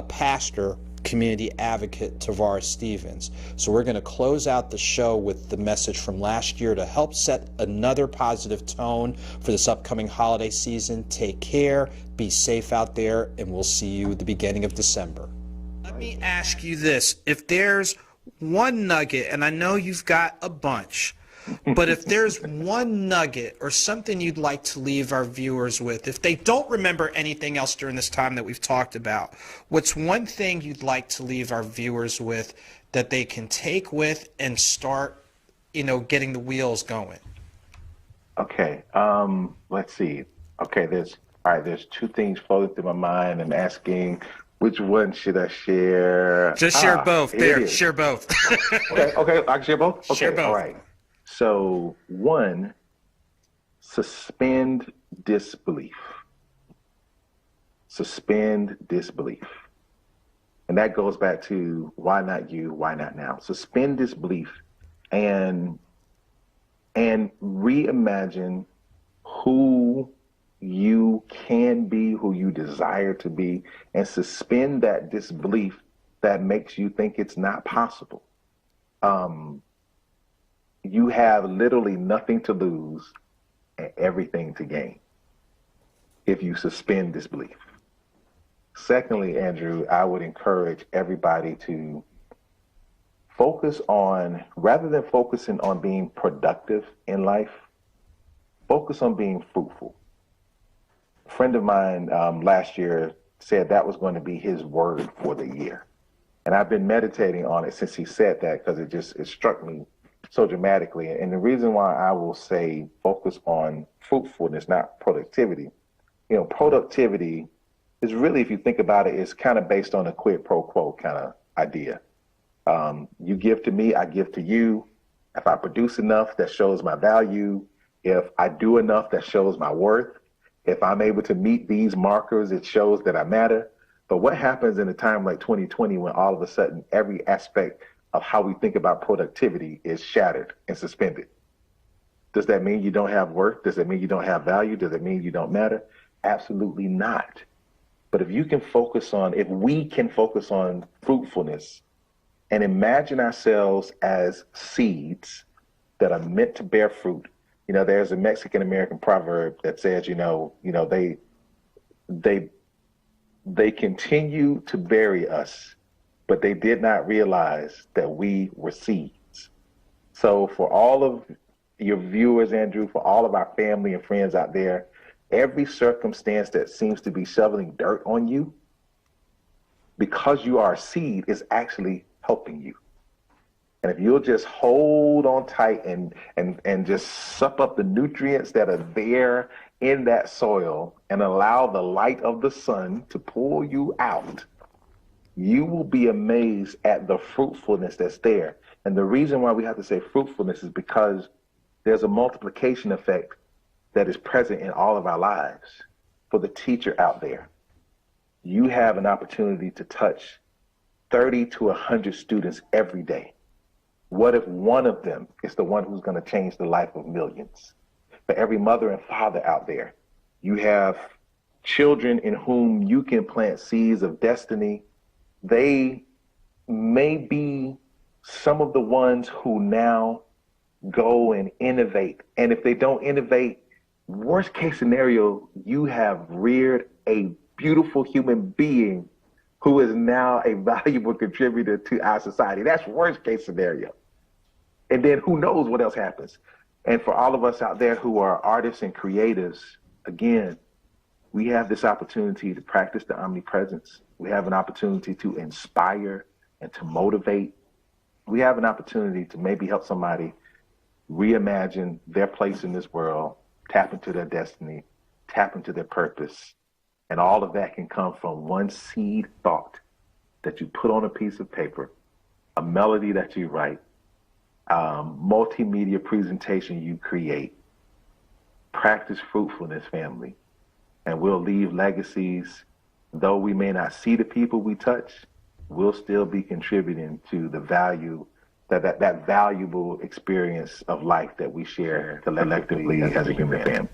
pastor, community advocate Tavares Stevens. So we're going to close out the show with the message from last year to help set another positive tone for this upcoming holiday season. Take care, be safe out there, and we'll see you at the beginning of December. Let me ask you this. If there's one nugget, and I know you've got a bunch, but if there's one nugget or something you'd like to leave our viewers with, if they don't remember anything else during this time that we've talked about, what's one thing you'd like to leave our viewers with that they can take with and start, getting the wheels going? Okay, let's see. Okay, there's two things floating through my mind and asking which one should I share? Just share both. There, share both. okay, I can share both? Okay, share both. All right. So, one, suspend disbelief. Suspend disbelief. And that goes back to why not you, why not now? Suspend disbelief and reimagine who you can be, who you desire to be, and suspend that disbelief that makes you think it's not possible. You have literally nothing to lose and everything to gain if you suspend disbelief. Secondly, Andrew, I would encourage everybody to focus on, rather than focusing on being productive in life, focus on being fruitful. A friend of mine last year said that was going to be his word for the year. And I've been meditating on it since he said that, because it struck me so dramatically. And the reason why I will say focus on fruitfulness, not productivity, productivity is really, if you think about it, is kind of based on a quid pro quo kind of idea. You give to me, I give to you. If I produce enough, that shows my value. If I do enough, that shows my worth. If I'm able to meet these markers, it shows that I matter. But what happens in a time like 2020 when all of a sudden every aspect of how we think about productivity is shattered and suspended? Does that mean you don't have worth? Does that mean you don't have value? Does it mean you don't matter? Absolutely not. But if we can focus on fruitfulness and imagine ourselves as seeds that are meant to bear fruit. There's a Mexican-American proverb that says, they continue to bury us, but they did not realize that we were seeds. So for all of your viewers, Andrew, for all of our family and friends out there, every circumstance that seems to be shoveling dirt on you, because you are a seed, is actually helping you. And if you'll just hold on tight and just sup up the nutrients that are there in that soil and allow the light of the sun to pull you out, you will be amazed at the fruitfulness that's there. And the reason why we have to say fruitfulness is because there's a multiplication effect that is present in all of our lives. For the teacher out there, you have an opportunity to touch 30 to 100 students every day. What if one of them is the one who's going to change the life of millions? For every mother and father out there, you have children in whom you can plant seeds of destiny. They may be some of the ones who now go and innovate. And if they don't innovate, worst case scenario, you have reared a beautiful human being who is now a valuable contributor to our society. That's worst case scenario. And then who knows what else happens. And for all of us out there who are artists and creatives, again, we have this opportunity to practice the omnipresence. We have an opportunity to inspire and to motivate. We have an opportunity to maybe help somebody reimagine their place in this world, tap into their destiny, tap into their purpose. And all of that can come from one seed thought that you put on a piece of paper, a melody that you write, multimedia presentation you create. Practice fruitfulness, family, and we'll leave legacies. Though we may not see the people we touch, we'll still be contributing to the value, that valuable experience of life that we share collectively as a human family.